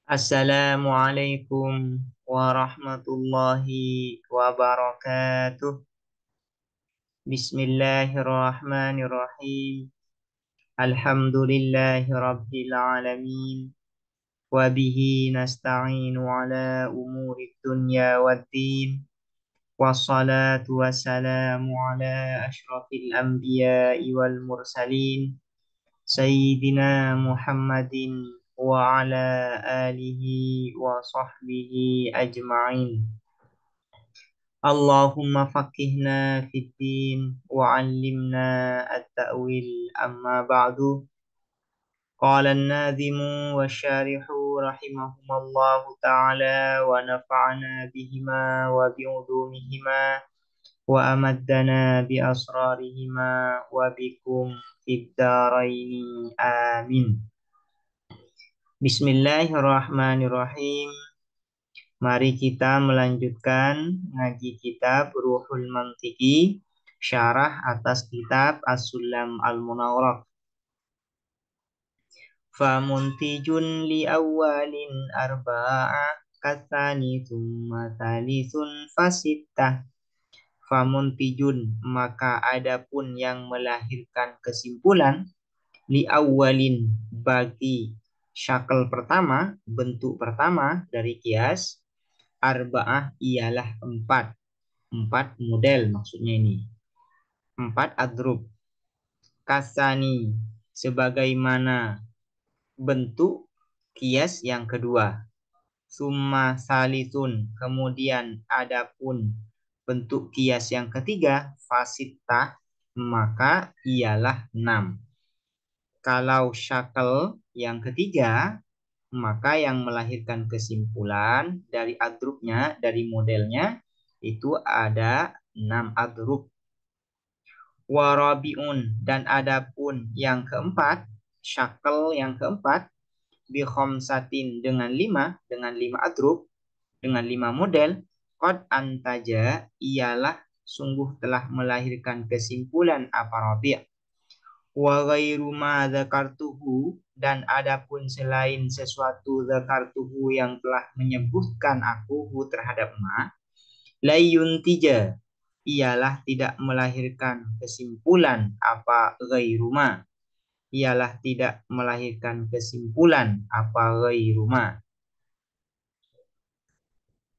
Assalamualaikum warahmatullahi wabarakatuh. Bismillahirrahmanirrahim. Alhamdulillahi rabbil alamin. Wabihi nasta'inu ala umuri dunya waddin. Wassalatu wassalamu ala ashrafil anbiya'i wal mursalin. Sayyidina Muhammadin wa ala alihi wa sahbihi ajma'in. Allahumma faqihna fid din wa 'allimna at-ta'wil amma ba'du. Qala an-nadhimu wa syarihu rahimahumallahu ta'ala wa nafa'ana bihima wa bi'udumihima wa amaddana bi asrarihima wa bikum fid daraini amin. Bismillahirrahmanirrahim. Mari kita melanjutkan ngaji kitab Ruhul Mantiki, syarah atas kitab As-Sulam Al-Munawwarah. Famuntijun li awalin arba'a katsani thumma thalithun fasittah. Famuntijun, maka adapun yang melahirkan kesimpulan li awalin, bagi syakal pertama, bentuk pertama dari kias, arba'ah ialah empat. Empat model maksudnya ini. Empat adrub. Kasani, sebagaimana bentuk kias yang kedua. Summa salisun, kemudian adapun bentuk kias yang ketiga, fasitah, maka ialah 6. Kalau syakal yang ketiga, maka yang melahirkan kesimpulan dari adrubnya, dari modelnya, itu ada 6 adrub. Warabiun, dan adapun yang keempat, syakal yang keempat, bikhomsatin, dengan 5, dengan 5 adrub, dengan 5 model, qad antaja, ialah sungguh telah melahirkan kesimpulan apa rabi'. Wa ghairu ma dzakartuhu, dan adapun selain sesuatu dzakartuhu yang telah menyebutkan aku terhadap ma, layun tija, ialah tidak melahirkan kesimpulan apa ghairu ma, ialah tidak melahirkan kesimpulan apa ghairu ma.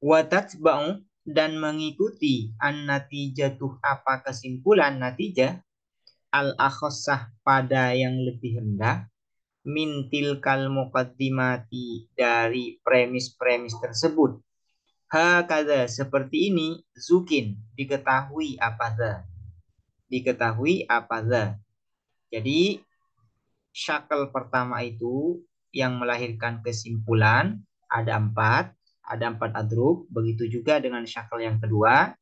Wa tatba'u, dan mengikuti an natijatuh, apa kesimpulan natijah, al akhossah, pada yang lebih rendah, mintil kal muqaddimati, dari premis-premis tersebut. Hakadha, seperti ini, zukin, diketahui apa za, diketahui apa za. Jadi syakal pertama itu yang melahirkan kesimpulan ada empat adrub, begitu juga dengan syakal yang kedua.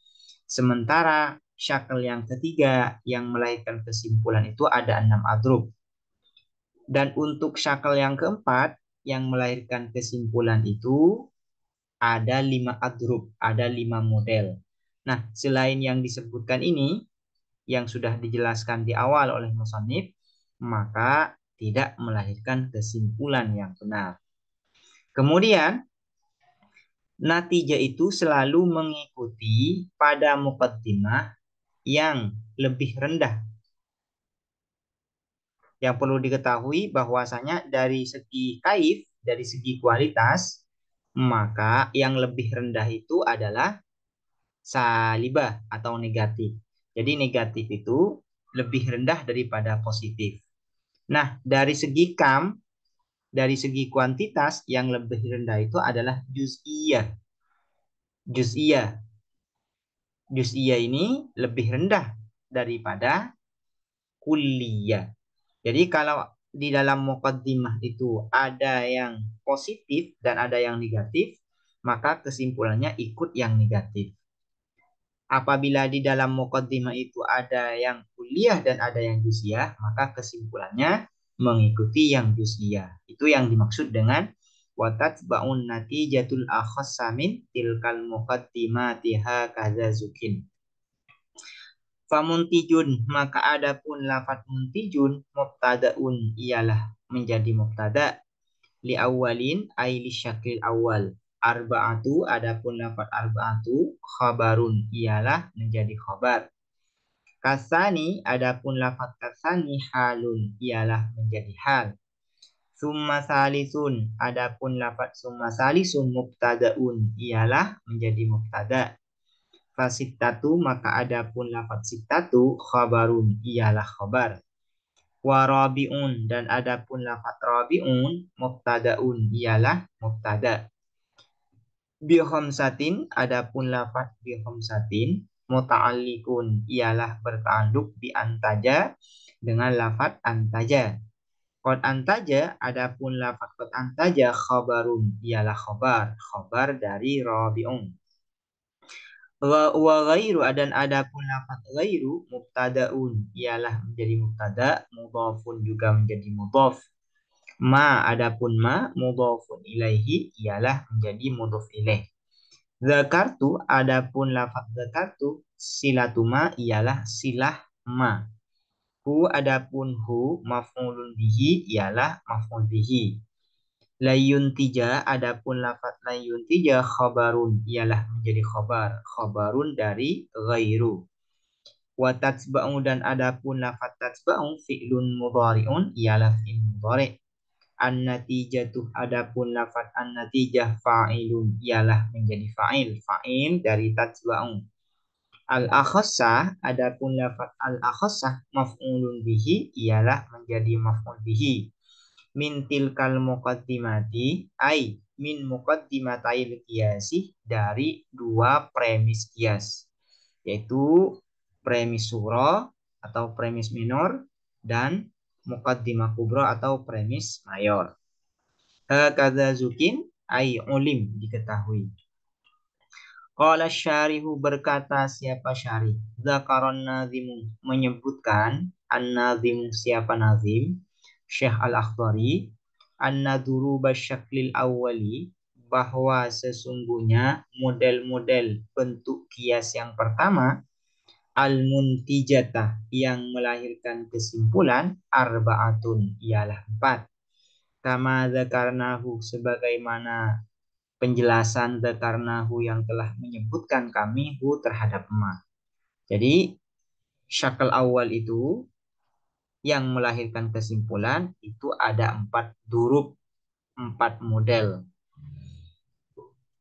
Sementara syakal yang ketiga yang melahirkan kesimpulan itu ada 6 adrub. Dan untuk syakal yang keempat yang melahirkan kesimpulan itu ada 5 adrub, ada 5 model. Nah, selain yang disebutkan ini, yang sudah dijelaskan di awal oleh musannif, maka tidak melahirkan kesimpulan yang benar. Kemudian, natijah itu selalu mengikuti pada muqaddimah yang lebih rendah. Yang perlu diketahui bahwasanya dari segi kaif, dari segi kualitas, maka yang lebih rendah itu adalah salibah atau negatif. Jadi negatif itu lebih rendah daripada positif. Nah, dari segi kam, dari segi kuantitas, yang lebih rendah itu adalah juz'iyah. Juz'iyah. Juz'iyah ini lebih rendah daripada kulliyah. Jadi kalau di dalam muqaddimah itu ada yang positif dan ada yang negatif, maka kesimpulannya ikut yang negatif. Apabila di dalam muqaddimah itu ada yang kulliyah dan ada yang juz'iyah, maka kesimpulannya mengikuti yang juz'iyah. Itu yang dimaksud dengan wa tatba'un natijatul akhassa min tilkal muqaddimati hakaza zukin. Famuntijun, maka adapun lafaz muntijun mubtadaun, ialah menjadi mubtada, li awalin ay li syakil awal. Arba'atu adapun lafaz arba'atu khabarun ialah menjadi khabar. Kasani adapun lafaz kasani halun ialah menjadi hal. Summa salisun adapun lafaz summa salisun mubtadaun ialah menjadi mubtada. Fasittatu maka adapun lafaz sittatu khabarun ialah khabar. Wa rabiun dan adapun lafaz rabiun mubtadaun ialah mubtada. Bi khamsatin adapun lafaz bi khamsatin muta'alliqun ialah bertanduk bi antaja dengan lafaz antaja. Qad antaja adapun lafaz qad antaja khabarun ialah khabar dari rabiun. Wa ghairu dan adapun lafaz ghairu mubtadaun ialah menjadi mubtada, mudhafun juga menjadi mudhaf. Ma adapun ma mudhafun ilaihi ialah menjadi mudhaf ilaih. Zakartu adapun lafaz zakartu silatuma ialah silah ma. Hu adapun hu maf'ulun bihi ialah maf'ul bihi. Layun tija adapun lafaz layun tija khabarun ialah menjadi khabarun dari ghairu. Wa tatsba'u dan adapun lafaz tatsba'u fi'lun mudhari'un ialah fi'il mudhari'. An-natijatu adapun lafaz an-natijah fa'ilun ialah menjadi fa'il dari tatsba'u. Al-akhassah adapun lafaz al-akhassah maf'ulun bihi ialah menjadi maf'ul bihi. Min tilkal muqaddimati ay min muqaddimatayil qiyasi dari dua premis qiyas, yaitu premis sugro atau premis minor dan muqaddimah kubro atau premis mayor. Hakadza zukin ay ulim diketahui. Qala syarihu berkata siapa syarih? Zakaron nazimu menyebutkan an-nazimu siapa nazim? Syekh Al-Akhdari an-naduru basyaklil awwali bahwa sesungguhnya model-model bentuk kias yang pertama al-muntijatah yang melahirkan kesimpulan arba'atun ialah 4. Kama zakarnahu sebagaimana penjelasan zakarnahu yang telah menyebutkan kami hu terhadap ma. Jadi syakal awal itu yang melahirkan kesimpulan itu ada 4 durub, 4 model.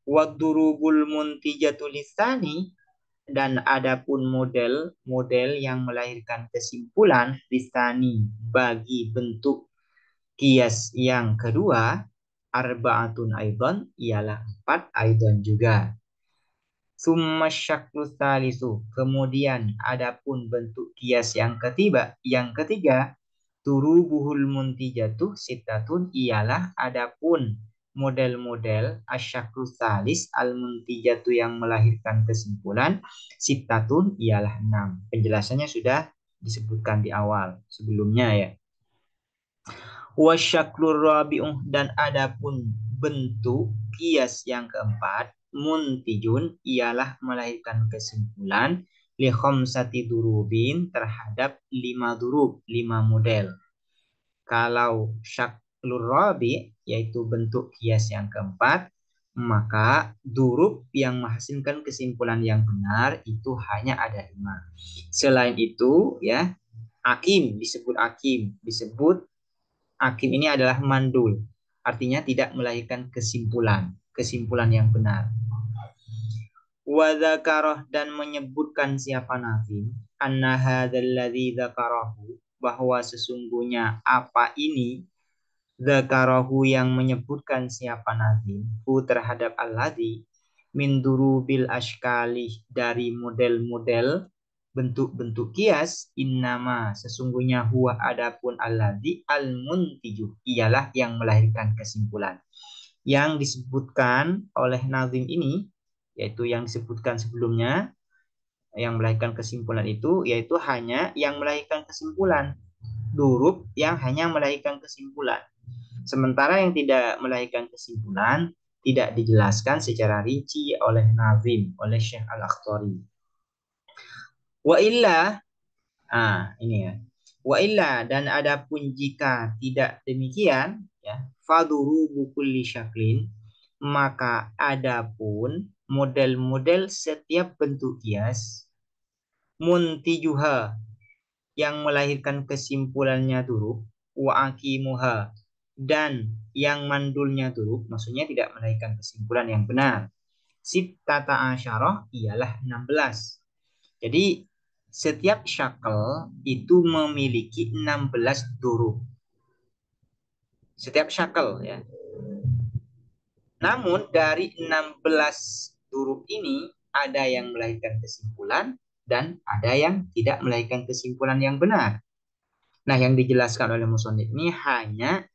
Wadurubul muntijatu lisani dan adapun model yang melahirkan kesimpulan lisani bagi bentuk kias yang kedua arba'atun aidan ialah 4 aidan juga. Summa syaklu salisu kemudian adapun bentuk kias yang ketiga turubuhul muntijatuh sitatun ialah adapun model-model asyaklu salis al muntijatu yang melahirkan kesimpulan sitatun ialah 6. Penjelasannya sudah disebutkan di awal sebelumnya ya. Wasyaklur rabi'uh dan adapun bentuk kias yang keempat muntijun ialah melahirkan kesimpulan li khamsati durubin terhadap 5 durub, 5 model. Kalau syaklur rabi yaitu bentuk kias yang keempat, maka durub yang menghasilkan kesimpulan yang benar itu hanya ada 5. Selain itu ya disebut akim ini adalah mandul, artinya tidak melahirkan kesimpulan yang benar. Wa dzakaroh dan menyebutkan siapa nazim anna hadzal ladzi dzakarahu bahwa sesungguhnya apa ini dzakarahu yang menyebutkan siapa nazim hu terhadap alladzi min durubil ashkali dari model-model bentuk-bentuk kias innama sesungguhnya huwa adapun alladzi al-muntiju ialah yang melahirkan kesimpulan. Yang disebutkan oleh nazim ini yaitu yang disebutkan sebelumnya yang melahirkan kesimpulan itu yaitu hanya yang melahirkan kesimpulan, durub yang hanya melahirkan kesimpulan. Sementara yang tidak melahirkan kesimpulan tidak dijelaskan secara rinci oleh nazim, oleh Syekh Al-Akhdari. Wa illa, ini ya. Wa illa dan adapun jika tidak demikian, ya, fadhurubu kulli syaklin, maka adapun model-model setiap bentuk kias, muntijuha, yang melahirkan kesimpulannya duruk, wa akimuha, dan yang mandulnya duruk, maksudnya tidak melahirkan kesimpulan yang benar. Sittata asyarah ialah 16. Jadi setiap syakel itu memiliki 16 duruk. Setiap syakel ya. Namun dari 16 duruk ini ada yang melahirkan kesimpulan dan ada yang tidak melahirkan kesimpulan yang benar. Nah, yang dijelaskan oleh musonif ini hanya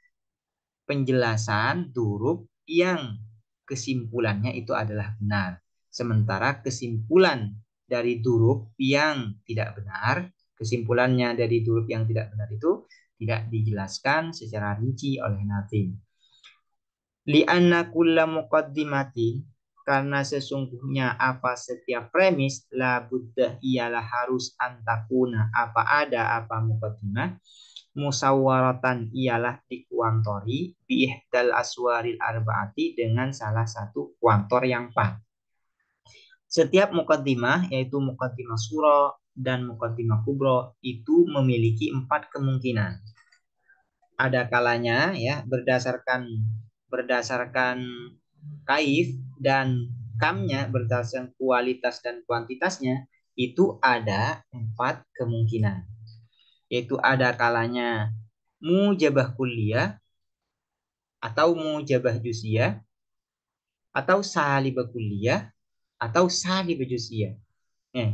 penjelasan duruk yang kesimpulannya itu adalah benar. Sementara kesimpulan dari duruk yang tidak benar, kesimpulannya dari duruk yang tidak benar itu tidak dijelaskan secara rinci oleh Nazim. Li'anna kulla muqaddimati, karena sesungguhnya apa setiap premis la buddah ialah harus antakuna apa ada apa muqaddimah musawwaratan ialah dikuantori biihdal aswaril arbaati dengan salah satu kuantor yang 4. Setiap muqaddimah yaitu muqaddimah surah dan muqaddimah kubro itu memiliki 4 kemungkinan. Ada kalanya ya berdasarkan kaif dan kamnya berdasarkan kualitas dan kuantitasnya itu ada 4 kemungkinan, yaitu ada kalanya mujabah kuliah atau mujabah juz'iyah atau salibah kuliah atau salibah juz'iyah.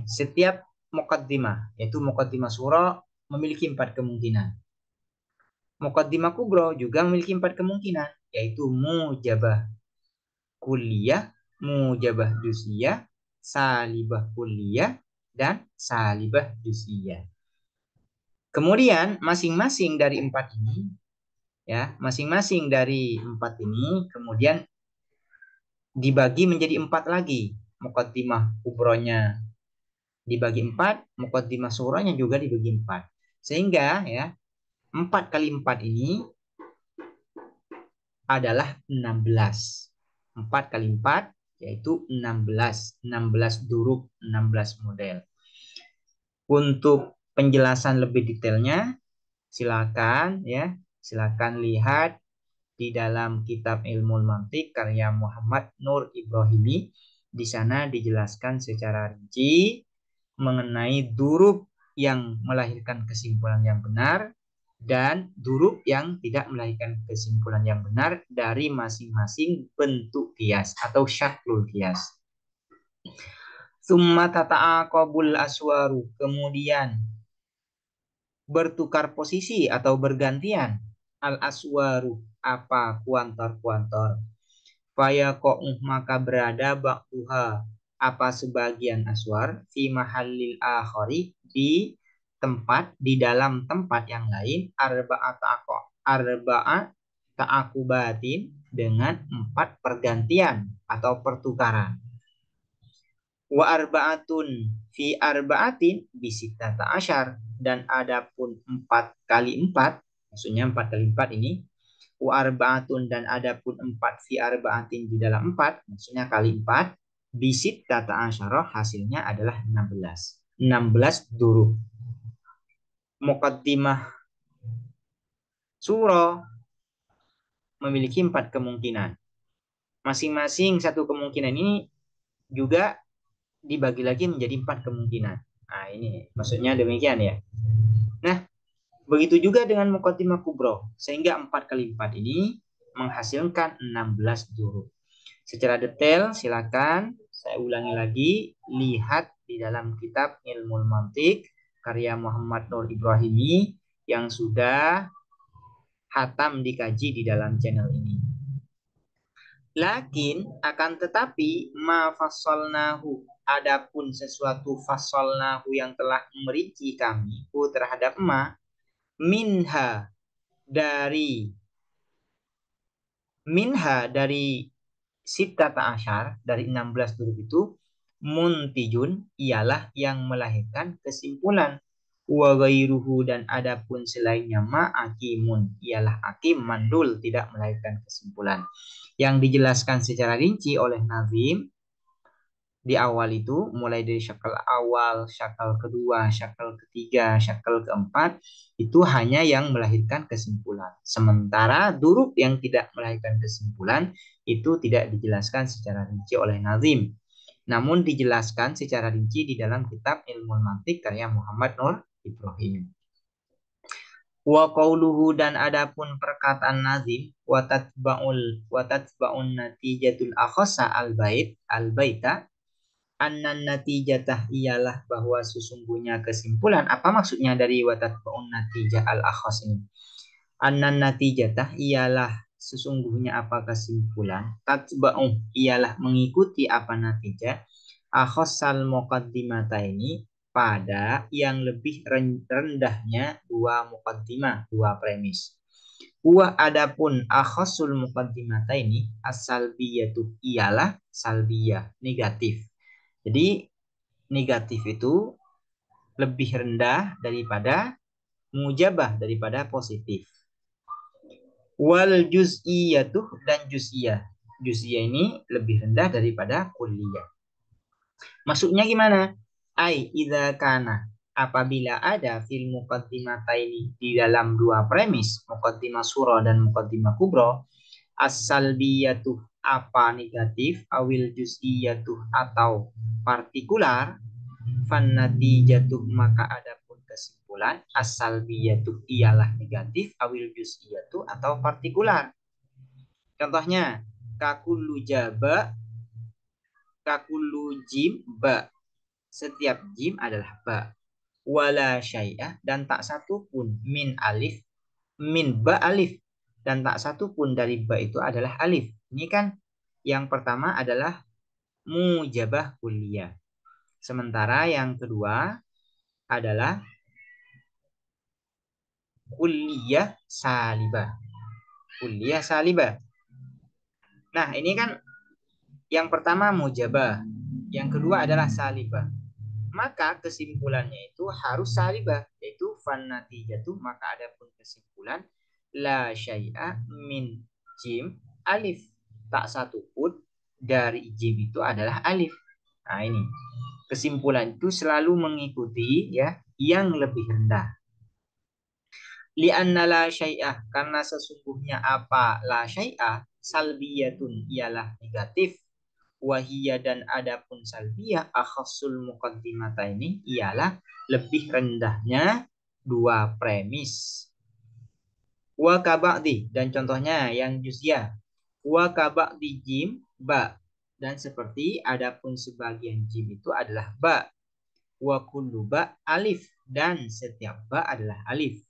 Setiap muqaddimah yaitu muqaddimah surah memiliki 4 kemungkinan. Muqaddimah kubro juga memiliki 4 kemungkinan, yaitu mujabah kuliah, mujabah juz'iyah, salibah kuliah, dan salibah juz'iyah. Kemudian masing-masing dari 4 ini, ya, masing-masing dari 4 ini kemudian dibagi menjadi 4 lagi. Muqaddimah kubronya dibagi 4, muqaddimah surahnya juga dibagi 4. Sehingga ya 4 kali 4 ini adalah 16. 4 kali 4 yaitu 16. 16 duruk, 16 model. Untuk penjelasan lebih detailnya silakan lihat di dalam kitab Ilmul Mantiq karya Muhammad Nur Ibrahimi. Di sana dijelaskan secara rinci mengenai duruk yang melahirkan kesimpulan yang benar dan duruk yang tidak melahirkan kesimpulan yang benar dari masing-masing bentuk kias atau syaklul kias. Summa tata'aqabul aswaru, kemudian bertukar posisi atau bergantian al aswaru apa kuantor-kuantor. Fayaqa'u, maka berada ba'duha apa sebagian aswar fi mahallil akhari di dalam tempat yang lain arba'at ta'akubatin dengan 4 pergantian atau pertukaran. Wa arba'atun fi arba'atin bisittata asyar, dan adapun 4 kali 4 maksudnya 4 kali 4 ini wa arba'atun, dan adapun 4 fi arba'atin di dalam 4 maksudnya kali 4 bisittata asyara hasilnya adalah 16. 16 duruk. Muqaddimah surah memiliki 4 kemungkinan. Masing-masing satu kemungkinan ini juga dibagi lagi menjadi 4 kemungkinan. Nah, ini maksudnya demikian ya. Nah, begitu juga dengan muqaddimah kubro, sehingga 4 kali 4 ini menghasilkan 16 duruk. Secara detail silakan saya ulangi lagi, lihat di dalam kitab Ilmul Mantiq karya Muhammad Nur Ibrahimi yang sudah hatam dikaji di dalam channel ini. Lakin akan tetapi ma fassalnahu, adapun sesuatu fassalnahu yang telah merinci kami terhadap ma minha dari sittata asyar, dari 16 duruk itu muntijun ialah yang melahirkan kesimpulan. Wa ghairuhu dan adapun selainnya hakimun ialah hakim mandul tidak melahirkan kesimpulan. Yang dijelaskan secara rinci oleh Nazim di awal itu mulai dari syakal awal, syakal kedua, syakal ketiga, syakal keempat itu hanya yang melahirkan kesimpulan. Sementara durub yang tidak melahirkan kesimpulan itu tidak dijelaskan secara rinci oleh Nazim. Namun dijelaskan secara rinci di dalam kitab Ilmu Mantik karya Muhammad Nur Ibrahim. Wa qauluhu dan adapun perkataan Nazim wa tatba'un natijatul akhassa al baita annan natijatah ialah bahwa sesungguhnya kesimpulan. Apa maksudnya dari wa tatba'un natijah al akhas ini? Annan natijatah ialah sesungguhnya apa kesimpulan, tatba'u ialah mengikuti apa natijah akhasal muqaddimata ini pada yang lebih rendahnya dua muqaddimah, dua premis. Wa adapun akhasul muqaddimata ini as-salbiyatu ialah salbiyah, negatif. Jadi negatif itu lebih rendah daripada mujabah, daripada positif. Wal juz'iyatuh dan juz'iyah. Juz'iyah ini lebih rendah daripada kulliyah. Maksudnya gimana? Ai idza kana apabila ada fil muqaddimataini di dalam dua premis, muqaddimah surah dan muqaddimah kubra, as-salbiyatuh apa negatif, awil juz'iyatuh atau partikular, fannati jatuh maka adapun kesimpulan as-salbiyatuh ialah negatif, awil juz'iyatuh atau partikular. Contohnya kakullu jaba, kakullu jim ba, setiap jim adalah ba, wala syai'ah dan tak satu pun min alif, min ba alif dan tak satu pun dari ba itu adalah alif. Ini kan yang pertama adalah mujabah kulliyah. Sementara yang kedua adalah kulliyah salibah. Kulliyah salibah. Nah, ini kan yang pertama mujabah, yang kedua adalah salibah. Maka kesimpulannya itu harus salibah, yaitu fan natijatu maka ada pun kesimpulan la syai'a min jim alif. Tak satu pun dari jim itu adalah alif. Nah, ini. Kesimpulan itu selalu mengikuti ya yang lebih rendah. Li'anna la syai'ah karena sesungguhnya apa la syai'ah salbiyatun ialah negatif, wahiyya dan adapun salbiyah akhassul muqaddimata ini ialah lebih rendahnya dua premis. Wa kaba'di dan contohnya yang juz'iyah. Wa kaba'di jim ba dan seperti adapun sebagian jim itu adalah ba. Wa kullu ba alif dan setiap ba adalah alif.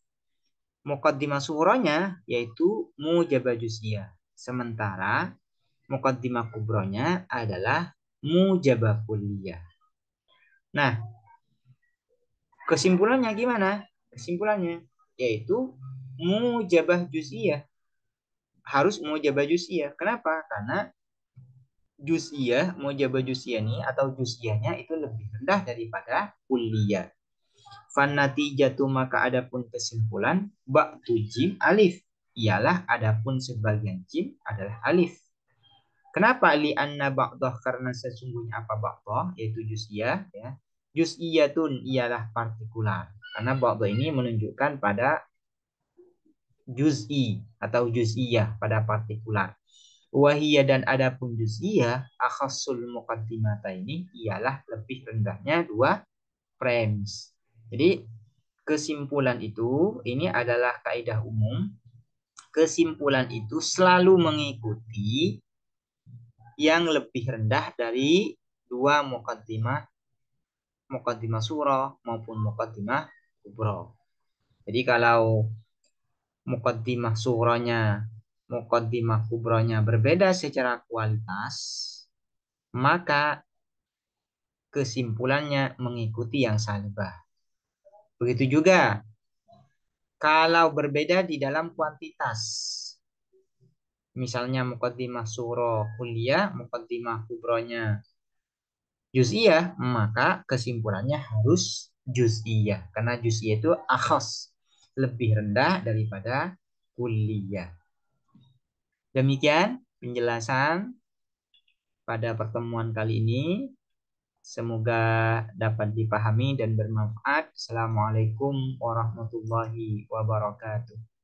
Muqaddimah sughronya yaitu mujabah juz'iyah. Sementara muqaddimah kubronya adalah mujabah kulliyah. Nah, kesimpulannya gimana? Kesimpulannya yaitu mujabah juz'iyah. Harus mujabah juz'iyah. Kenapa? Karena juz'iyah, mujabah juz'iyah ini atau juz'iyahnya itu lebih rendah daripada kulliyah. Fanati jatuh maka adapun kesimpulan ba'tu jim alif ialah adapun sebagian jim adalah alif. Kenapa li anna ba'dah karena sesungguhnya apa ba'dah yaitu juz'iyah ya. Juz'iyatun ialah partikular. Karena ba'dah ini menunjukkan pada juz'i atau juz'iyah pada partikular. Wahiyya dan adapun juz'iyah akhassul muqaddimata ini ialah lebih rendahnya dua premis. Jadi kesimpulan itu ini adalah kaidah umum. Kesimpulan itu selalu mengikuti yang lebih rendah dari dua muqaddimah surah maupun muqaddimah kubra. Jadi kalau muqaddimah surahnya, muqaddimah kubranya berbeda secara kualitas, maka kesimpulannya mengikuti yang salibah. Begitu juga kalau berbeda di dalam kuantitas. Misalnya muqaddimah surah kulliyah, muqaddimah kubronya juz'iyah, maka kesimpulannya harus juz'iyah. Karena juz'iyah itu akhos, lebih rendah daripada kulliyah. Demikian penjelasan pada pertemuan kali ini. Semoga dapat dipahami dan bermanfaat. Assalamualaikum warahmatullahi wabarakatuh.